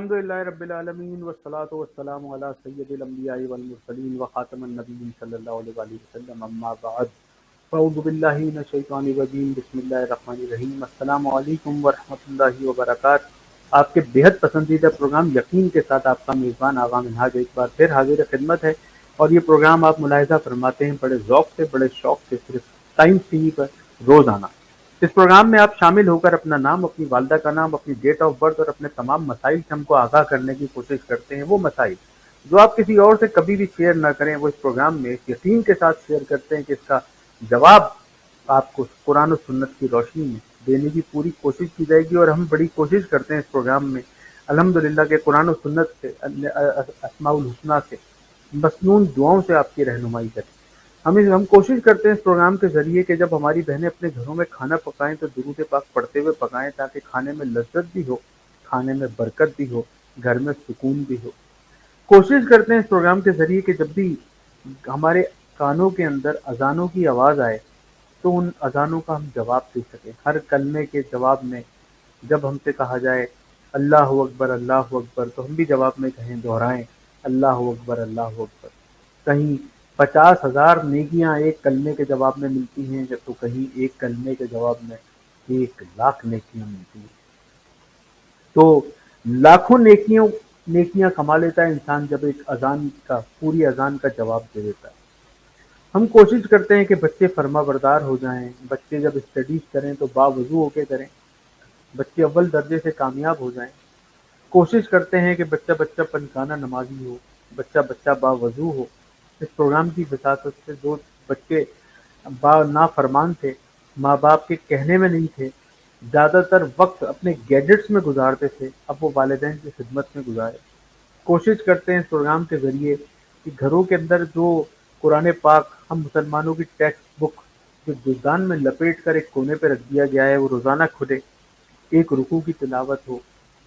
الحمدللہ رب العالمین والصلاة والسلام علی سید الانبیاء والمرسلین وخاتم النبیین صلی اللہ علیہ وآلہ وسلم، اما بعد فاعوذ باللہ من الشیطان الرجیم، بسم اللہ الرحمن الرحیم۔ السلام علیکم ورحمۃ اللہ وبرکاتہ۔ آپ کے بےحد پسندیدہ پروگرام یقین کے ساتھ آپ کا میزبان آغا منہاج ایک بار پھر حاضر خدمت ہے، اور یہ پروگرام آپ ملاحظہ فرماتے ہیں بڑے ذوق سے، بڑے شوق سے، صرف ٹائمز ٹی وی پر روزانہ۔ اس پروگرام میں آپ شامل ہو کر اپنا نام، اپنی والدہ کا نام، اپنی ڈیٹ آف برتھ اور اپنے تمام مسائل سے ہم کو آگاہ کرنے کی کوشش کرتے ہیں۔ وہ مسائل جو آپ کسی اور سے کبھی بھی شیئر نہ کریں، وہ اس پروگرام میں اس یقین کے ساتھ شیئر کرتے ہیں کہ اس کا جواب آپ کو قرآن و سنت کی روشنی میں دینے کی پوری کوشش کی جائے گی۔ اور ہم بڑی کوشش کرتے ہیں اس پروگرام میں الحمدللہ کہ قرآن و سنت سے، اسماء الحسنہ سے، مسنون دعاؤں سے آپ کی رہنمائی کریں۔ ہم کوشش کرتے ہیں اس پروگرام کے ذریعے کہ جب ہماری بہنیں اپنے گھروں میں کھانا پکائیں تو درود پاک پڑھتے ہوئے پکائیں، تاکہ کھانے میں لذت بھی ہو، کھانے میں برکت بھی ہو، گھر میں سکون بھی ہو۔ کوشش کرتے ہیں اس پروگرام کے ذریعے کہ جب بھی ہمارے کانوں کے اندر اذانوں کی آواز آئے تو ان اذانوں کا ہم جواب دے سکیں۔ ہر کلمے کے جواب میں جب ہم سے کہا جائے اللہ اللہ اکبر، تو ہم بھی جواب میں کہیں، دہرائیں اللہ اکبر۔ کہیں 50,000 نیکیاں ایک کلمے کے جواب میں ملتی ہیں، جب تو کہیں ایک کلمے کے جواب میں 1,00,000 نیکیاں ملتی ہیں۔ تو لاکھوں نیکیاں کما لیتا ہے انسان جب ایک اذان کا، پوری اذان کا جواب دے دیتا ہے۔ ہم کوشش کرتے ہیں کہ بچے فرما بردار ہو جائیں، بچے جب اسٹڈیز کریں تو باوضو ہو کے کریں، بچے اول درجے سے کامیاب ہو جائیں۔ کوشش کرتے ہیں کہ بچہ بچہ پنکانہ نمازی ہو، بچہ بچہ باوضو ہو۔ اس پروگرام کی وساطت سے جو بچے نافرمان تھے، ماں باپ کے کہنے میں نہیں تھے، زیادہ تر وقت اپنے گیجٹس میں گزارتے تھے، اب وہ والدین کی خدمت میں گزارے۔ کوشش کرتے ہیں اس پروگرام کے ذریعے کہ گھروں کے اندر جو قرآن پاک، ہم مسلمانوں کی ٹیکسٹ بک جو دستان میں لپیٹ کر ایک کونے پہ رکھ دیا گیا ہے، وہ روزانہ کھلے، ایک رکوع کی تلاوت ہو،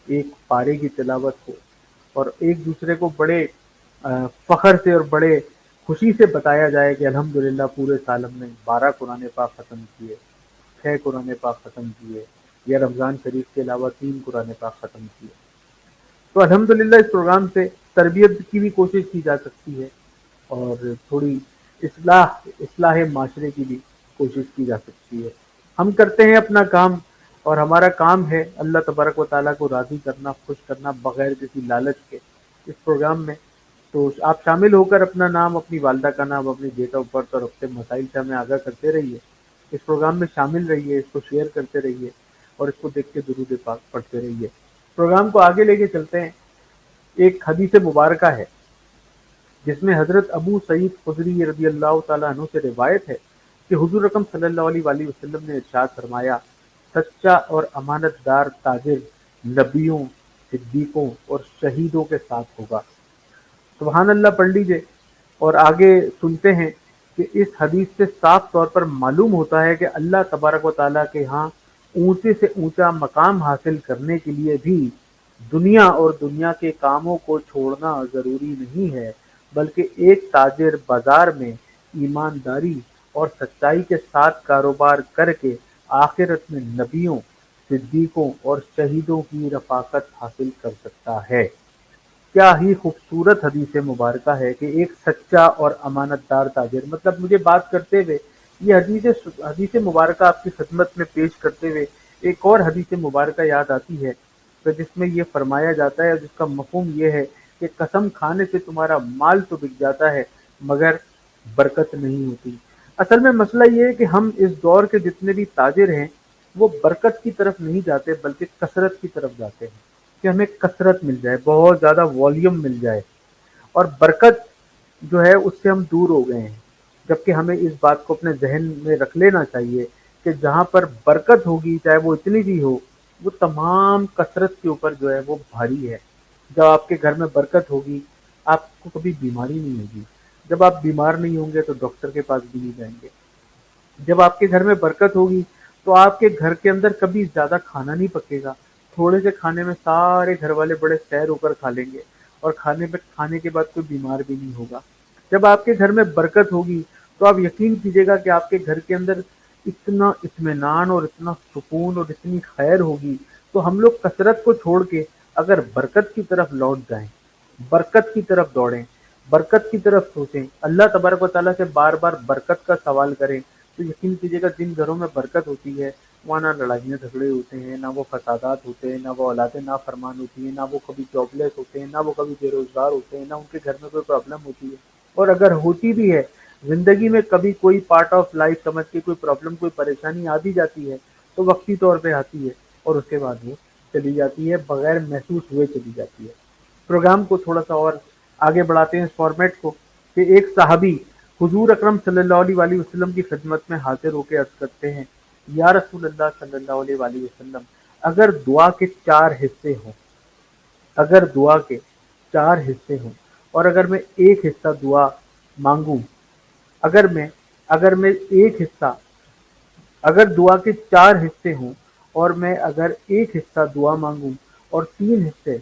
ایک پارے کی تلاوت ہو، اور ایک دوسرے کو بڑے فخر سے اور بڑے خوشی سے بتایا جائے کہ الحمدللہ پورے سال ہم نے 12 قرآن پاک ختم کیے، 6 قرآن پاک ختم کیے، یا رمضان شریف کے علاوہ 3 قرآن پاک ختم کیے۔ تو الحمدللہ اس پروگرام سے تربیت کی بھی کوشش کی جا سکتی ہے، اور تھوڑی اصلاح معاشرے کی بھی کوشش کی جا سکتی ہے۔ ہم کرتے ہیں اپنا کام، اور ہمارا کام ہے اللہ تبارک و تعالیٰ کو راضی کرنا، خوش کرنا، بغیر کسی لالچ کے اس پروگرام میں۔ تو آپ شامل ہو کر اپنا نام، اپنی والدہ کا نام، اپنی ڈیٹ آف برتھ اور اپنے مسائل سے ہمیں آگاہ کرتے رہیے۔ اس پروگرام میں شامل رہیے، اس کو شیئر کرتے رہیے، اور اس کو دیکھ کے درود پاک پڑھتے رہیے۔ پروگرام کو آگے لے کے چلتے ہیں۔ ایک حدیث مبارکہ ہے جس میں حضرت ابو سعید خدری رضی اللہ تعالیٰ عنہ سے روایت ہے کہ حضور اکرم صلی اللہ علیہ وآلہ وسلم نے ارشاد فرمایا، سچا اور امانت دار تاجر نبیوں، صدیقوں اور شہیدوں کے ساتھ ہوگا۔ سبحان اللہ پڑھ لیجئے، اور آگے سنتے ہیں کہ اس حدیث سے صاف طور پر معلوم ہوتا ہے کہ اللہ تبارک و تعالیٰ کے ہاں اونچے سے اونچا مقام حاصل کرنے کے لیے بھی دنیا اور دنیا کے کاموں کو چھوڑنا ضروری نہیں ہے، بلکہ ایک تاجر بازار میں ایمانداری اور سچائی کے ساتھ کاروبار کر کے آخرت میں نبیوں، صدیقوں اور شہیدوں کی رفاقت حاصل کر سکتا ہے۔ کیا ہی خوبصورت حدیث مبارکہ ہے کہ ایک سچا اور امانت دار تاجر، مطلب مجھے بات کرتے ہوئے یہ حدیث مبارکہ آپ کی خدمت میں پیش کرتے ہوئے ایک اور حدیث مبارکہ یاد آتی ہے، تو جس میں یہ فرمایا جاتا ہے، جس کا مفہوم یہ ہے کہ قسم کھانے سے تمہارا مال تو بک جاتا ہے مگر برکت نہیں ہوتی۔ اصل میں مسئلہ یہ ہے کہ ہم اس دور کے جتنے بھی تاجر ہیں وہ برکت کی طرف نہیں جاتے، بلکہ کثرت کی طرف جاتے ہیں، کہ ہمیں کثرت مل جائے، بہت زیادہ والیوم مل جائے، اور برکت جو ہے اس سے ہم دور ہو گئے ہیں۔ جبکہ ہمیں اس بات کو اپنے ذہن میں رکھ لینا چاہیے کہ جہاں پر برکت ہوگی، چاہے وہ اتنی بھی ہو، وہ تمام کثرت کے اوپر جو ہے وہ بھاری ہے۔ جب آپ کے گھر میں برکت ہوگی، آپ کو کبھی بیماری نہیں ہوگی۔ جب آپ بیمار نہیں ہوں گے تو ڈاکٹر کے پاس بھی نہیں جائیں گے۔ جب آپ کے گھر میں برکت ہوگی تو آپ کے گھر کے اندر کبھی زیادہ کھانا نہیں پکے گا، تھوڑے سے کھانے میں سارے گھر والے بڑے سیر ہو کر کھا لیں گے، اور کھانے کے بعد کوئی بیمار بھی نہیں ہوگا۔ جب آپ کے گھر میں برکت ہوگی تو آپ یقین کیجئے گا کہ آپ کے گھر کے اندر اتنا اطمینان اور اتنا سکون اور اتنی خیر ہوگی، تو ہم لوگ کثرت کو چھوڑ کے اگر برکت کی طرف لوٹ جائیں، برکت کی طرف دوڑیں، برکت کی طرف سوچیں، اللہ تبارک و تعالیٰ سے بار بار برکت کا سوال کریں، تو یقین کیجیے گا جن گھروں میں برکت ہوتی ہے وہاں نہ لڑائیاں جھگڑے ہوتے ہیں، نہ وہ فسادات ہوتے ہیں، نہ وہ اولادیں نافرمان ہوتی ہیں، نہ وہ کبھی جاب لیس ہوتے ہیں، نہ وہ کبھی بے روزگار ہوتے ہیں، نہ ان کے گھر میں کوئی پرابلم ہوتی ہے۔ اور اگر ہوتی بھی ہے، زندگی میں کبھی کوئی پارٹ آف لائف سمجھ کے کوئی پرابلم کوئی پریشانی آ بھی جاتی ہے تو وقتی طور پہ آتی ہے اور اس کے بعد وہ چلی جاتی ہے، بغیر محسوس ہوئے چلی جاتی ہے۔ پروگرام کو تھوڑا سا اور آگے بڑھاتے ہیں اس فارمیٹ کو، کہ ایک صحابی حضور اکرم صلی اللہ علیہ وآلہ وسلم کی خدمت میں حاضر ہو کے عرض کرتے ہیں، یا رسول اللہ صلی اللہ علیہ وآلہ وسلم، اگر دعا کے چار حصے ہوں، اگر دعا کے چار حصے ہوں اور اگر میں ایک حصہ دعا مانگوں، اگر میں اگر میں ایک حصہ اگر دعا کے چار حصے ہوں اور میں اگر ایک حصہ دعا مانگوں اور تین حصے،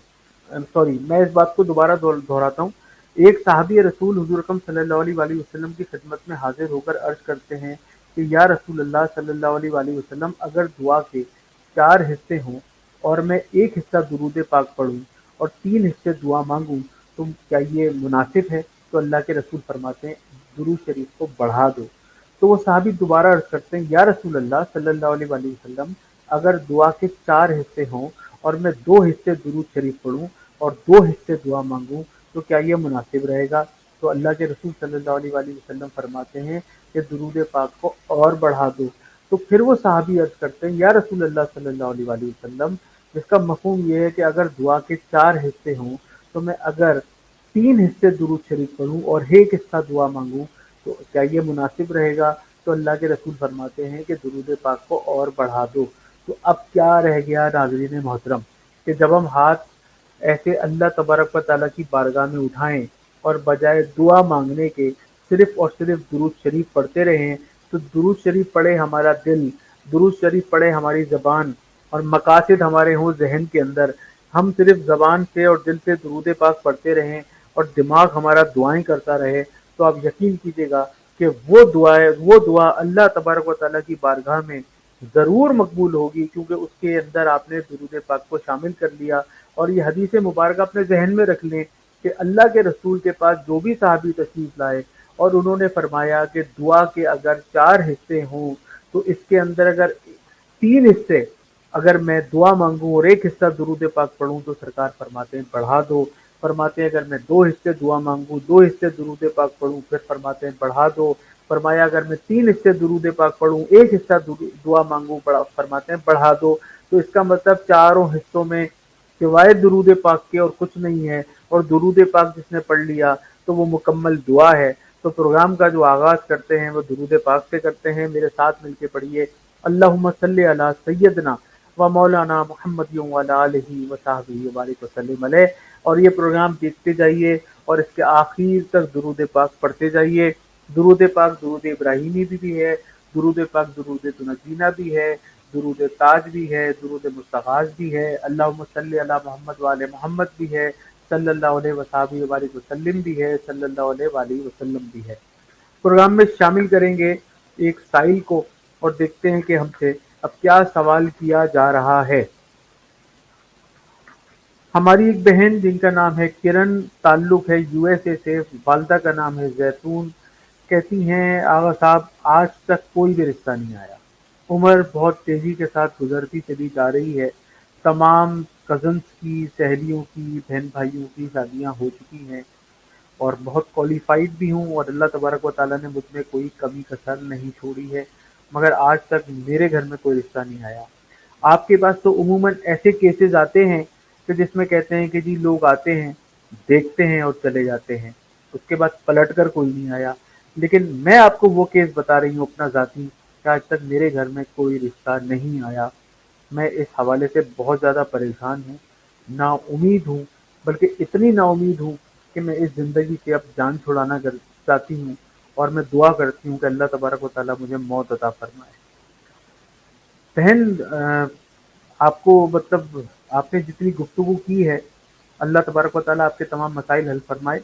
سوری میں اس بات کو دوبارہ دہراتا ہوں، ایک صحابی رسول حضور اکرم صلی اللہ علیہ وآلہ وسلم کی خدمت میں حاضر ہو کر عرض کرتے ہیں کہ یا رسول اللہ صلی اللہ علیہ وآلہ وسلم، اگر دعا کے چار حصے ہوں اور میں ایک حصہ درود پاک پڑھوں اور تین حصے دعا مانگوں تو کیا یہ مناسب ہے؟ تو اللہ کے رسول فرماتے ہیں درود شریف کو بڑھا دو۔ تو وہ صحابی دوبارہ عرض کرتے ہیں یا رسول اللہ صلی اللہ علیہ وآلہ وسلم، اگر دعا کے چار حصے ہوں اور میں دو حصے درود شریف پڑھوں اور دو حصے دعا مانگوں تو کیا یہ مناسب رہے گا؟ تو اللہ کے رسول صلی اللہ علیہ وآلہ وسلم فرماتے ہیں کہ درود پاک کو اور بڑھا دو۔ تو پھر وہ صحابی عرض کرتے ہیں یا رسول اللہ صلی اللہ علیہ وآلہ وسلم، جس کا مفہوم یہ ہے کہ اگر دعا کے چار حصے ہوں تو میں اگر تین حصے درود شریف پڑھوں اور ایک حصہ دعا مانگوں تو کیا یہ مناسب رہے گا؟ تو اللہ کے رسول فرماتے ہیں کہ درود پاک کو اور بڑھا دو۔ تو اب کیا رہ گیا ناظرین محترم، کہ جب ہم ہاتھ ایسے اللہ تبارک و تعالیٰ کی بارگاہ میں اٹھائیں اور بجائے دعا مانگنے کے صرف اور صرف درود شریف پڑھتے رہیں، تو درود شریف پڑھے ہمارا دل، درود شریف پڑھے ہماری زبان، اور مقاصد ہمارے ہوں ذہن کے اندر، ہم صرف زبان سے اور دل سے درود پاک پڑھتے رہیں اور دماغ ہمارا دعائیں کرتا رہے، تو آپ یقین کیجیے گا کہ وہ دعا اللہ تبارک و تعالیٰ کی بارگاہ میں ضرور مقبول ہوگی، کیونکہ اس کے اندر آپ نے درود پاک کو شامل کر لیا۔ اور یہ حدیث مبارکہ اپنے ذہن میں رکھ لیں کہ اللہ کے رسول کے پاس جو بھی صحابی تشریف لائے اور انہوں نے فرمایا کہ دعا کے اگر چار حصے ہوں تو اس کے اندر اگر تین حصے اگر میں دعا مانگوں اور ایک حصہ درود پاک پڑھوں تو سرکار فرماتے ہیں بڑھا دو۔ فرماتے ہیں اگر میں دو حصے دعا مانگوں، دو حصے درود پاک پڑھوں، پھر فرماتے ہیں بڑھا دو۔ فرمایا اگر میں تین حصے درود پاک پڑھوں، ایک حصہ دعا مانگوں، فرماتے ہیں بڑھا دو۔ تو اس کا مطلب چاروں حصوں میں سوائے درود پاک کے اور کچھ نہیں ہے، اور درود پاک جس نے پڑھ لیا تو وہ مکمل دعا ہے۔ تو پروگرام کا جو آغاز کرتے ہیں وہ درود پاک سے کرتے ہیں، میرے ساتھ مل کے پڑھیے، اللہم صلی علی سیدنا و مولانا محمد وعلی آلہ وصحبہ وبارک وسلم علیہ۔ اور یہ پروگرام دیکھتے جائیے اور اس کے آخر تک درود پاک پڑھتے جائیے۔ درود پاک درود ابراہیمی بھی ہے، درود پاک درود تنجینا بھی ہے، درود تاج بھی ہے، درود مستغاث بھی ہے، اللہم صلی علی محمد وعلی محمد بھی ہے، صلی اللہ علیہ وصحبہ وبارک وسلم بھی ہے، صلی اللہ علیہ وآلہ وسلم بھی ہے۔ پروگرام میں شامل کریں گے ایک سائل کو اور دیکھتے ہیں کہ ہم سے اب کیا سوال کیا جا رہا ہے۔ ہماری ایک بہن جن کا نام ہے کرن، تعلق ہے یو ایس اے سے، والدہ کا نام ہے زیتون، کہتی ہیں آغا صاحب آج تک کوئی بھی رشتہ نہیں آیا، عمر بہت تیزی کے ساتھ گزرتی چلی جا رہی ہے، تمام کزنس کی، سہیلیوں کی، بہن بھائیوں کی شادیاں ہو چکی ہیں اور بہت کوالیفائڈ بھی ہوں اور اللہ تبارک و تعالیٰ نے مجھ میں کوئی کمی کسر نہیں چھوڑی ہے، مگر آج تک میرے گھر میں کوئی رشتہ نہیں آیا۔ آپ کے پاس تو عموماً ایسے کیسز آتے ہیں کہ جس میں کہتے ہیں کہ جی لوگ آتے ہیں، دیکھتے ہیں اور چلے جاتے ہیں، اس کے بعد پلٹ کر کوئی نہیں آیا، لیکن میں آپ کو وہ کیس بتا رہی ہوں اپنا ذاتی کہ آج تک میرے گھر میں کوئی رشتہ نہیں آیا۔ میں اس حوالے سے بہت زیادہ پریشان ہوں، نا امید ہوں، بلکہ اتنی نا امید ہوں کہ میں اس زندگی سے اب جان چھڑانا چاہتی ہوں، اور میں دعا کرتی ہوں کہ اللہ تبارک و تعالیٰ مجھے موت عطا فرمائے۔ بہن آپ کو مطلب آپ نے جتنی گفتگو کی ہے، اللہ تبارک و تعالیٰ آپ کے تمام مسائل حل فرمائے،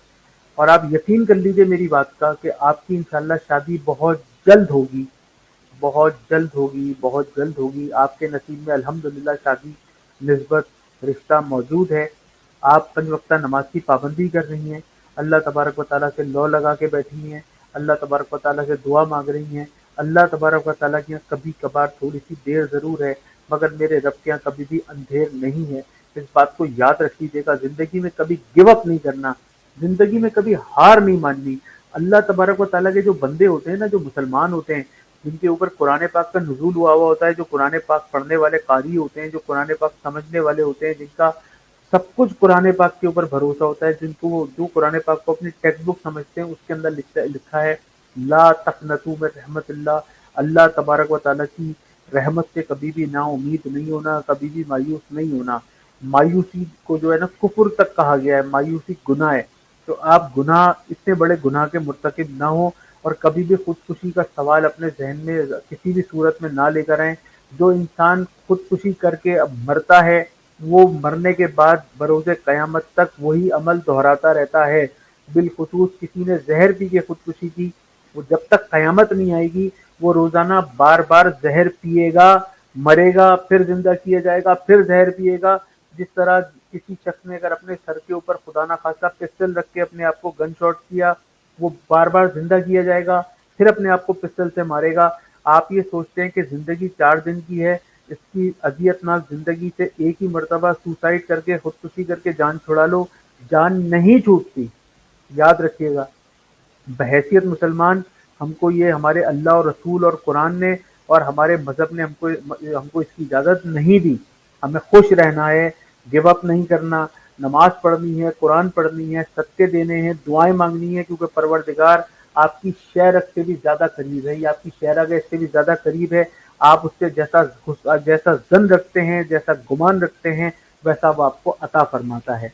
اور آپ یقین کر لیجئے میری بات کا کہ آپ کی انشاءاللہ شادی بہت جلد ہوگی، بہت جلد ہوگی، بہت جلد ہوگی۔ آپ کے نصیب میں الحمدللہ شادی نسبت رشتہ موجود ہے. آپ 5 وقتہ نماز کی پابندی کر رہی ہیں, اللہ تبارک و تعالیٰ سے لو لگا کے بیٹھی ہیں, اللہ تبارک و تعالیٰ سے دعا مانگ رہی ہیں. اللہ تبارک و تعالیٰ کے یہاں کبھی کبھار تھوڑی سی دیر ضرور ہے, مگر میرے رب کے یہاں کبھی بھی اندھیر نہیں ہے. اس بات کو یاد رکھیے گا, زندگی میں کبھی گو اپ نہیں کرنا, زندگی میں کبھی ہار نہیں ماننی. اللہ تبارک و تعالیٰ کے جو بندے ہوتے ہیں نا, جو مسلمان ہوتے ہیں, جن کے اوپر قرآن پاک کا نزول ہوا ہوتا ہے, جو قرآن پاک پڑھنے والے قاری ہوتے ہیں, جو قرآن پاک سمجھنے والے ہوتے ہیں, جن کا سب کچھ قرآن پاک کے اوپر بھروسہ ہوتا ہے, جن کو جو قرآن پاک کو اپنی ٹیکسٹ بک سمجھتے ہیں, اس کے اندر لکھا ہے لا تقنطوا من رحمت اللہ, اللہ تبارک و تعالیٰ کی رحمت سے کبھی بھی نا امید نہیں ہونا, کبھی بھی مایوس نہیں ہونا. مایوسی کو جو ہے نا کفر تک کہا گیا ہے, مایوسی گناہ ہے. تو آپ گناہ, اتنے بڑے گناہ کے مرتکب نہ ہوں, اور کبھی بھی خودکشی کا سوال اپنے ذہن میں کسی بھی صورت میں نہ لے کر آئیں. جو انسان خودکشی کر کے اب مرتا ہے, وہ مرنے کے بعد بروز قیامت تک وہی عمل دہراتا رہتا ہے. بالخصوص کسی نے زہر پی کے خودکشی کی, وہ جب تک قیامت نہیں آئے گی وہ روزانہ بار بار زہر پیے گا, مرے گا, پھر زندہ کیا جائے گا, پھر زہر پیے گا. جس طرح کسی شخص نے اگر اپنے سر کے اوپر خدا نہ خواستہ پسٹل رکھ کے اپنے آپ کو گن شاٹ کیا, وہ بار بار زندہ کیا جائے گا, پھر اپنے آپ کو پسٹل سے مارے گا. آپ یہ سوچتے ہیں کہ زندگی 4 دن کی ہے, اس کی اذیت ناک زندگی سے ایک ہی مرتبہ سوسائڈ کر کے, خودکشی کر کے جان چھڑا لو. جان نہیں چھوٹتی, یاد رکھیے گا. بحیثیت مسلمان ہم کو یہ ہمارے اللہ اور رسول اور قرآن نے اور ہمارے مذہب نے ہم کو اس کی اجازت نہیں دی. ہمیں خوش رہنا ہے, گو اپ نہیں کرنا, نماز پڑھنی ہے, قرآن پڑھنی ہے, صدقے دینے ہیں, دعائیں مانگنی ہے, کیونکہ پروردگار آپ کی شہرت سے بھی زیادہ قریب ہے, یا آپ کی شہرگاہ سے بھی زیادہ قریب ہے. آپ اس سے جیسا ظن رکھتے ہیں, جیسا گمان رکھتے ہیں, ویسا وہ آپ کو عطا فرماتا ہے.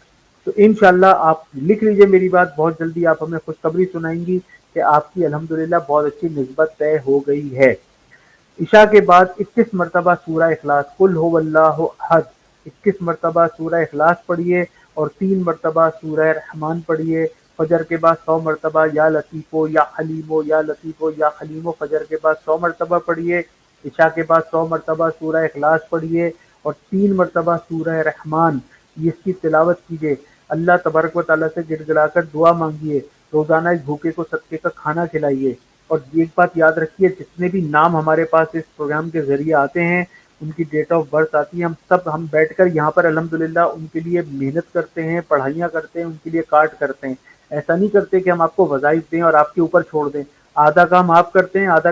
تو انشاءاللہ آپ لکھ لیجئے میری بات, بہت جلدی آپ ہمیں خوشخبری سنائیں گی کہ آپ کی الحمدللہ بہت اچھی نسبت طے ہو گئی ہے. عشاء کے بعد 21 مرتبہ سورہ اخلاص, قل هو اللہ احد, 21 مرتبہ سورہ اخلاص پڑھیے, اور 3 مرتبہ سورہ رحمان پڑھیے. فجر کے بعد 100 مرتبہ یا لطیفو یا حلیمو یا لطیفو یا حلیمو, فجر کے بعد 100 مرتبہ پڑھیے. عشاء کے بعد 100 مرتبہ سورہ اخلاص پڑھیے, اور 3 مرتبہ سورہ رحمان, یہ اس کی تلاوت کیجیے. اللہ تبارک و تعالیٰ سے گڑ گڑا کر دعا مانگیے. روزانہ ایک بھوکے کو صدقے کا کھانا کھلائیے. اور ایک بات یاد رکھیے, جتنے بھی نام ہمارے پاس اس پروگرام کے ذریعے آتے ہیں, ان کی ڈیٹ آف برتھ آتی ہے, ہم بیٹھ کر یہاں پر الحمدللہ ان کے لیے محنت کرتے ہیں, پڑھائیاں کرتے ہیں, ان کے لیے کارڈ کرتے ہیں. ایسا نہیں کرتے کہ ہم آپ کو وظائف دیں اور آپ کے اوپر چھوڑ دیں. آدھا کام آپ کرتے ہیں, آدھا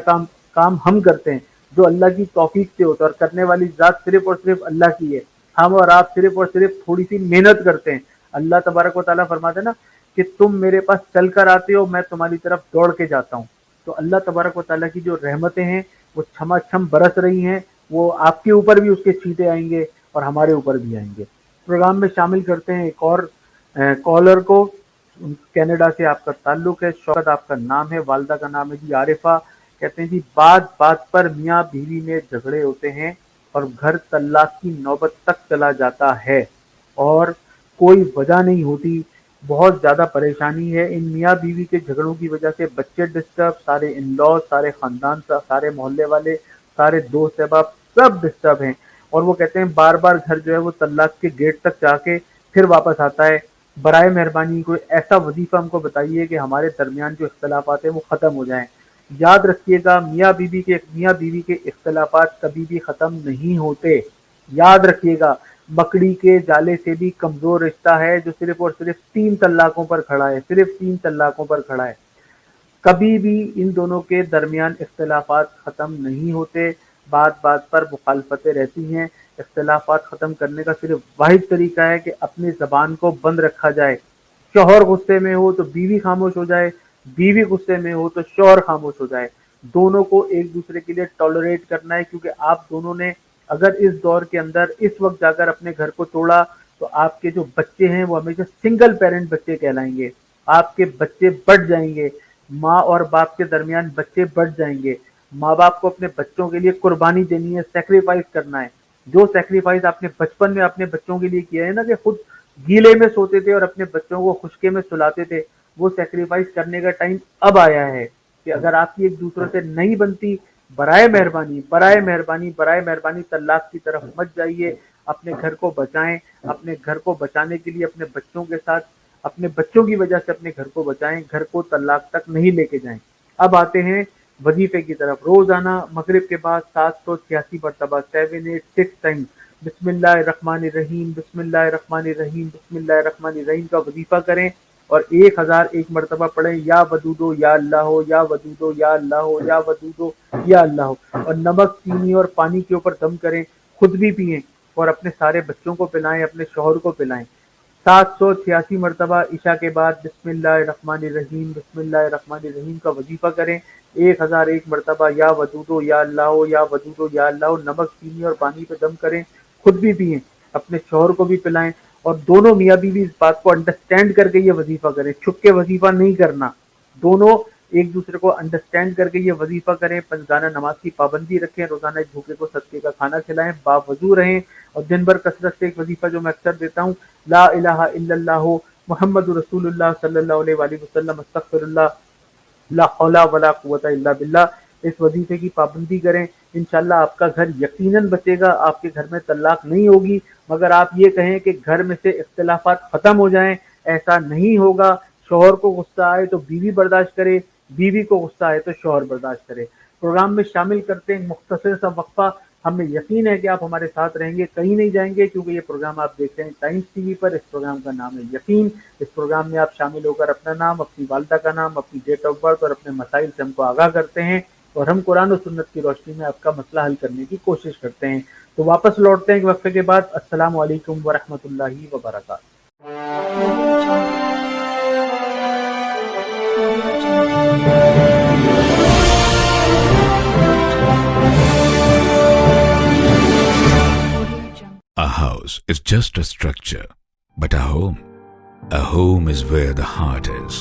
کام ہم کرتے ہیں, جو اللہ کی توفیق سے ہوتا ہے, اور کرنے والی ذات صرف اور صرف اللہ کی ہے. ہم اور آپ صرف اور صرف تھوڑی سی محنت کرتے ہیں. اللہ تبارک و تعالیٰ فرماتے ہیں نا کہ تم میرے پاس چل کر آتے ہو, میں تمہاری طرف دوڑ کے جاتا ہوں. تو اللہ تبارک و تعالیٰ کی جو رحمتیں ہیں وہ چھما چھم برس رہی ہیں, وہ آپ کے اوپر بھی اس کے چھینٹے آئیں گے, اور ہمارے اوپر بھی آئیں گے. پروگرام میں شامل کرتے ہیں ایک اور کالر کو. کینیڈا سے آپ کا تعلق ہے, شوکت آپ کا نام ہے, والدہ کا نام ہے جی عارفہ. کہتے ہیں جی بات بات پر میاں بیوی میں جھگڑے ہوتے ہیں, اور گھر طلاق کی نوبت تک چلا جاتا ہے, اور کوئی وجہ نہیں ہوتی. بہت زیادہ پریشانی ہے. ان میاں بیوی کے جھگڑوں کی وجہ سے بچے ڈسٹرب, سارے ان لاز, سارے خاندان, سارے محلے والے, سارے دوست احباب سب ڈسٹرب ہیں. اور وہ کہتے ہیں بار بار گھر جو ہے وہ طلاق کے گیٹ تک جا کے پھر واپس آتا ہے. برائے مہربانی کوئی ایسا وظیفہ ہم کو بتائیے کہ ہمارے درمیان جو اختلافات ہیں وہ ختم ہو جائیں. یاد رکھیے گا, میاں بیوی کے اختلافات کبھی بھی ختم نہیں ہوتے. یاد رکھیے گا, مکڑی کے جالے سے بھی کمزور رشتہ ہے جو صرف اور صرف 3 طلاقوں پر کھڑا ہے, صرف 3 طلاقوں پر کھڑا ہے. کبھی بھی ان دونوں کے درمیان اختلافات ختم نہیں ہوتے. بات بات پر مخالفتیں رہتی ہیں. اختلافات ختم کرنے کا صرف واحد طریقہ ہے کہ اپنی زبان کو بند رکھا جائے. شوہر غصے میں ہو تو بیوی خاموش ہو جائے, بیوی غصے میں ہو تو شوہر خاموش ہو جائے. دونوں کو ایک دوسرے کے لیے ٹالریٹ کرنا ہے, کیونکہ آپ دونوں نے اگر اس دور کے اندر اس وقت جا کر اپنے گھر کو توڑا تو آپ کے جو بچے ہیں وہ ہمیشہ سنگل پیرنٹ بچے کہلائیں گے. آپ کے بچے بڑھ جائیں گے, ماں اور باپ کے درمیان بچے بڑھ جائیں گے. ماں باپ کو اپنے بچوں کے لیے قربانی دینی ہے, سیکریفائس کرنا ہے. جو سیکریفائس آپ نے بچپن میں اپنے بچوں کے لیے کیا ہے نا, کہ خود گیلے میں سوتے تھے اور اپنے بچوں کو خشکے میں سلاتے تھے, وہ سیکریفائس کرنے کا ٹائم اب آیا ہے. کہ اگر آپ کی ایک دوسرے سے نہیں بنتی, برائے مہربانی برائے مہربانی برائے مہربانی طلاق کی طرف مت جائیے. اپنے گھر کو بچائیں، اپنے گھر کو بچانے کے لیے اپنے بچوں کے ساتھ، اپنے بچوں کی وجہ سے اپنے گھر کو بچائیں، گھر کو طلاق تک نہیں لے کے جائیں۔ اب آتے ہیں وظیفے کی طرف۔ روزانہ مغرب کے بعد 786 مرتبہ 786 ٹائم بسم اللہ الرحمن الرحیم بسم اللہ الرحمن الرحیم بسم اللہ الرحمن الرحیم کا وظیفہ کریں، اور 1001 مرتبہ پڑھیں یا ودودو یا اللہ ہو یا ودودو یا اللہ ہو یا ودودو یا اللہ ہو، اور نمک، چینی اور پانی کے اوپر دم کریں، خود بھی پئیں اور اپنے سارے بچوں کو پلائیں، اپنے شوہر کو پلائیں۔ 786 مرتبہ عشاء کے بعد بسم اللہ الرحمن الرحیم بسم اللہ الرحمن الرحیم کا وظیفہ کریں، 1001 مرتبہ یا ودودو یا اللہ ہو یا ودودو یا اللہ ہو، نمک، چینی اور پانی پہ دم کریں، خود بھی پئیں، اپنے شوہر کو بھی پلائیں، اور دونوں میاں بیوی اس بات کو انڈرسٹینڈ کر کے یہ وظیفہ کریں، چھپ کے وظیفہ نہیں کرنا، دونوں ایک دوسرے کو انڈرسٹینڈ کر کے یہ وظیفہ کریں، پنجگانہ نماز کی پابندی رکھیں، روزانہ ایک بھوکے کو صدقے کا کھانا کھلائیں، باوضو رہیں، اور دن بھر کثرت سے ایک وظیفہ جو میں اکثر دیتا ہوں، لا الہ الا اللہ محمد رسول اللہ صلی اللہ علیہ وآلہ وسلم استغفر اللہ لا حول ولا قوت الا باللہ، اس وظیفے کی پابندی کریں، انشاءاللہ آپ کا گھر یقیناً بچے گا، آپ کے گھر میں طلاق نہیں ہوگی۔ مگر آپ یہ کہیں کہ گھر میں سے اختلافات ختم ہو جائیں، ایسا نہیں ہوگا۔ شوہر کو غصہ آئے تو بیوی برداشت کرے، بیوی کو غصہ آئے تو شوہر برداشت کرے۔ پروگرام میں شامل کرتے ہیں مختصر سا وقفہ، ہمیں یقین ہے کہ آپ ہمارے ساتھ رہیں گے، کہیں نہیں جائیں گے، کیونکہ یہ پروگرام آپ دیکھتے ہیں ٹائمز ٹی وی پر۔ اس پروگرام کا نام ہے یقین۔ اس پروگرام میں آپ شامل ہو کر اپنا نام، اپنی والدہ کا نام، اپنی ڈیٹ آف برتھ اور اپنے مسائل سے ہم کو آگاہ کرتے ہیں، اور ہم قرآن و سنت کی روشنی میں آپ کا مسئلہ حل کرنے کی کوشش کرتے ہیں۔ تو واپس لوٹتے ہیں ایک وقفے کے بعد۔ السلام علیکم ورحمۃ اللہ وبرکاتہ۔ A house is just a structure, but a home is where the heart is.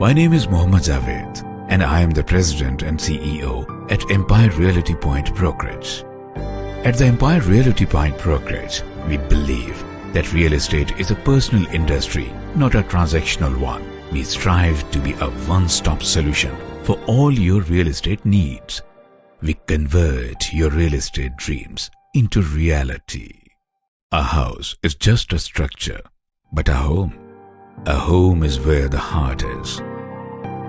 My name is Mohammad Javed, and I am the President and CEO at Empire Realty Point Brokerage. At the Empire Realty Point Brokerage, we believe that real estate is a personal industry, not a transactional one. We strive to be a one-stop solution for all your real estate needs. We convert your real estate dreams into reality. A house is just a structure, but a home is where the heart is.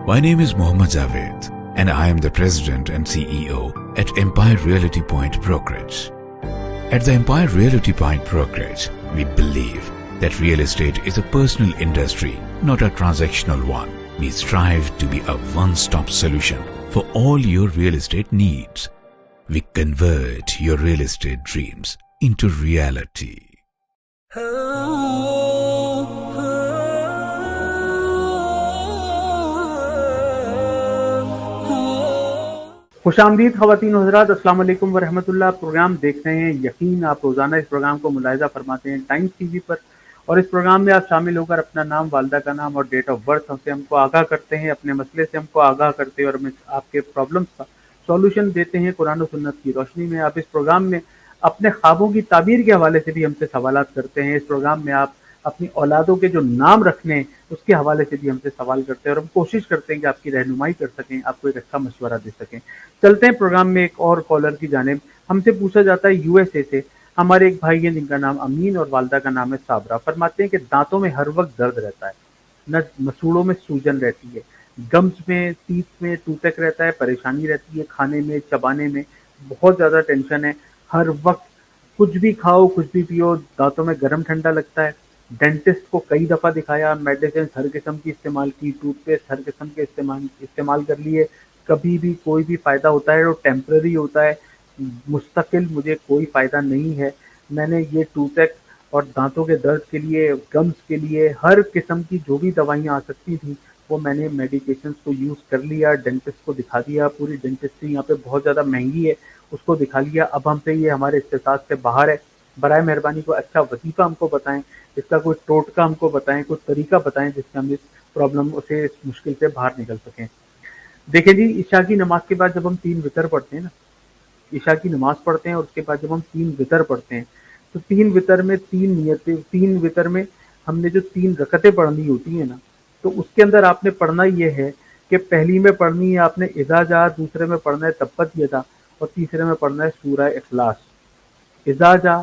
My name is Mohammad Javed, and I am the President and CEO at Empire Realty Point Brokerage. At the Empire Realty Point Brokerage, we believe that real estate is a personal industry, not a transactional one. We strive to be a one-stop solution for all your real estate needs. We convert your real estate dreams into reality. خوش آمدید خواتین و حضرات، السلام علیکم ورحمۃ اللہ۔ Programme دیکھ رہے ہیں یقین۔ آپ روزانہ اس پروگرام کو ملاحظہ فرماتے ہیں ٹائمز ٹی وی پر، اور اس پروگرام میں آپ شامل ہو کر اپنا نام، والدہ کا نام اور ڈیٹ آف برتھ سے ہم کو آگاہ کرتے ہیں، اپنے مسئلے سے ہم کو آگاہ کرتے ہیں، اور ہمیں آپ کے پرابلمس کا سولوشن دیتے ہیں قرآن و سنت کی روشنی میں۔ آپ اس پروگرام میں اپنے خوابوں کی تعبیر کے حوالے سے بھی ہم سے سوالات کرتے ہیں۔ اس پروگرام میں آپ اپنی اولادوں کے جو نام رکھنے ہیں اس کے حوالے سے بھی ہم سے سوال کرتے ہیں، اور ہم کوشش کرتے ہیں کہ آپ کی رہنمائی کر سکیں، آپ کو ایک اچھا مشورہ دے سکیں۔ چلتے ہیں پروگرام میں ایک اور کالر کی جانب۔ ہم سے پوچھا جاتا ہے یو ایس اے سے، ہمارے ایک بھائی ہیں جن کا نام امین اور والدہ کا نام ہے صابرہ، فرماتے ہیں کہ دانتوں میں ہر وقت درد رہتا ہے، نہ مسوڑوں میں سوجن رہتی ہے، گمز میں، تیت میں ٹوٹک رہتا ہے، پریشانی رہتی ہے، کھانے میں، چبانے میں بہت زیادہ ٹینشن ہے، ہر وقت کچھ بھی کھاؤ کچھ بھی پیو دانتوں میں گرم ٹھنڈا لگتا ہے۔ ڈینٹسٹ کو کئی دفعہ دکھایا، میڈیسن ہر قسم کی استعمال کی، ٹوتھ پیسٹ ہر قسم کے استعمال کر لیے، کبھی بھی کوئی بھی فائدہ ہوتا ہے وہ ٹیمپرری ہوتا ہے، مستقل مجھے کوئی فائدہ نہیں ہے۔ میں نے یہ ٹوتھ اور دانتوں کے درد کے لیے، گمز کے لیے ہر قسم کی جو بھی دوائیاں آ سکتی تھیں وہ میں نے میڈیکیشنز کو یوز کر لیا، ڈینٹسٹ کو دکھا دیا، پوری ڈینٹسٹری یہاں پہ بہت زیادہ مہنگی ہے، اس کو دکھا لیا، اب ہم سے یہ ہمارے استطاعت سے باہر ہے۔ برائے مہربانی کوئی اچھا وظیفہ ہم کو بتائیں، اس کا کوئی ٹوٹکا ہم کو بتائیں، کوئی طریقہ بتائیں جس سے ہم اس پرابلم سے، اس مشکل سے باہر نکل سکیں۔ دیکھیں جی، عشاء کی نماز کے بعد جب ہم 3 وتر پڑھتے ہیں نا، عشاء کی نماز پڑھتے ہیں اور اس کے بعد جب ہم 3 وتر پڑھتے ہیں تو 3 وتر میں 3 نیتیں، 3 وتر میں ہم نے جو 3 رکعتیں پڑھنی ہوتی ہیں نا، تو اس کے اندر آپ نے پڑھنا یہ ہے کہ پہلی میں پڑھنی ہے آپ نے اذا جاء، دوسرے میں پڑھنا ہے تبت یدا، اور تیسرے میں پڑھنا ہے سورہ اخلاص۔ اذا جاء،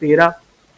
13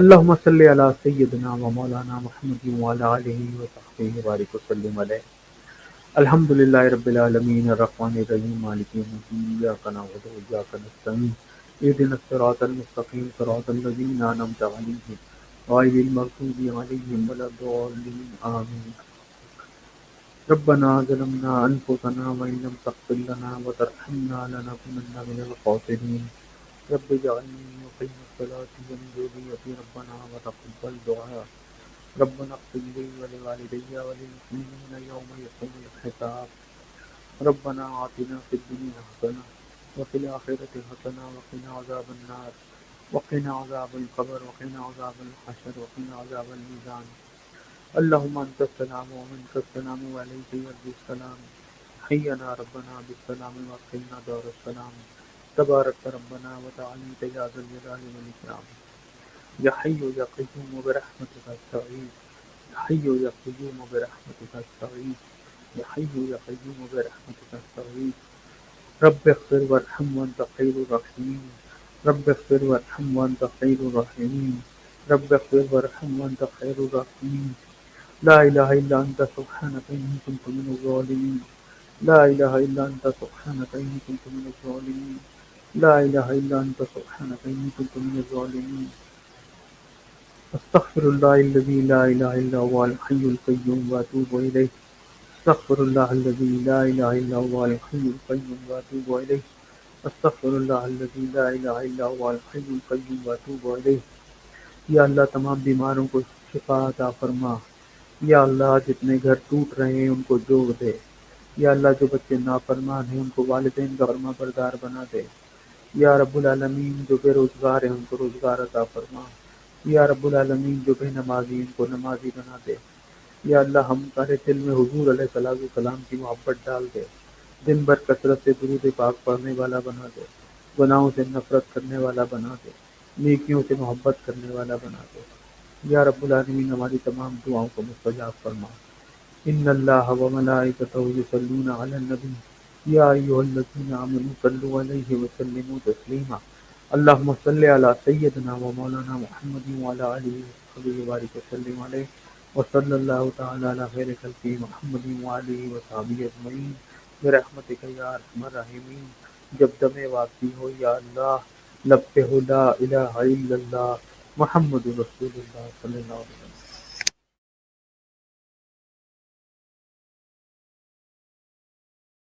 اللهم صل على سيدنا ومولانا محمد وعلى آله وصحبه وبارك وسلم عليه الحمد لله رب العالمين الرحمن الرحيم مالك يوم الدين إياك نعبد وإياك نستعين اهدنا الصراط المستقيم صراط الذين أنعمت عليهم غير المغضوب عليهم ولا الضالين آمين ربنا ظلمنا أنفسنا وإن لم تغفر لنا وترحمنا لنكونن من الخاسرين رب اجعلني مقيم الصلاة ومن ذريتي ربنا وتقبل دعاء ربنا اغفر لي ولوالدي وللمؤمنين يوم يقوم الحساب ربنا آتنا في الدنيا حسنة وفي الآخرة حسنة وقنا عذاب النار وقنا عذاب القبر وقنا عذاب الحشر وقنا عذاب الميزان اللهم أنت السلام ومنك السلام وعليك يرجى السلام حينا ربنا بالسلام وقنا دار السلام تبارك ربنا وتعالى يا ذا الجلال والإكرام يا حي يا قيوم برحمتك أستغيث يا حي يا قيوم برحمتك أستغيث يا حي يا قيوم برحمتك أستغيث رب اغفر وارحم وأنت خير الراحمين رب اغفر وارحم وأنت خير الراحمين رب اغفر وارحم وأنت خير الراحمين لا إله إلا أنت سبحانك إني كنت من الظالمين لا إله إلا أنت سبحانك إني كنت من الظالمين لا إله إلا أنت سبحانك إني كنت من الظالمين أستغفر الله الذي لا إله إلا هو الحي القيوم وأتوب إليه أستغفر الله الذي لا إله إلا هو الحي القيوم وأتوب إليه أستغفر الله الذي لا إله إلا هو الحي القيوم وأتوب إليه یا اللہ تمام بیماروں کو شفا عطا فرما یا اللہ جتنے گھر ٹوٹ رہے ہیں ان کو جوڑ دے یا اللہ جو بچے نافرمان ہیں ان کو والدین کا فرما بردار بنا دے یا رب العالمین جو بے روزگار ہیں ان کو روزگار عطا فرما یا رب العالمین جو بے نمازی ان کو نمازی بنا دے یا اللہ ہم سارے دل میں حضور علیہ السلام کی محبت ڈال دے دن بھر کثرت سے درود پاک پڑھنے والا بنا دے گناہوں سے نفرت کرنے والا بنا دے نیکیوں سے محبت کرنے والا بنا دے یا رب العالمین ہماری تمام دعاؤں کو مستجاب فرما ان اللہ و ملائکتہ یصلون علی النبی یا ایھا الذین آمنوا صلوا علیہ وسلموا تسلیما اللہم صل علی سیدنا و مولانا محمد وعلی آلہ وصحبہ وبارک وسلم علیہ وصلی اللہ تعالی علی خیر خلقہ محمد وآلہ وصحبہ اجمعین برحمتک یا ارحم الراحمین جب دم واپسی ہو یا اللہ لب پہ ہو لا الہ الا اللہ محمد رسول اللہ صلی اللہ علیہ وسلم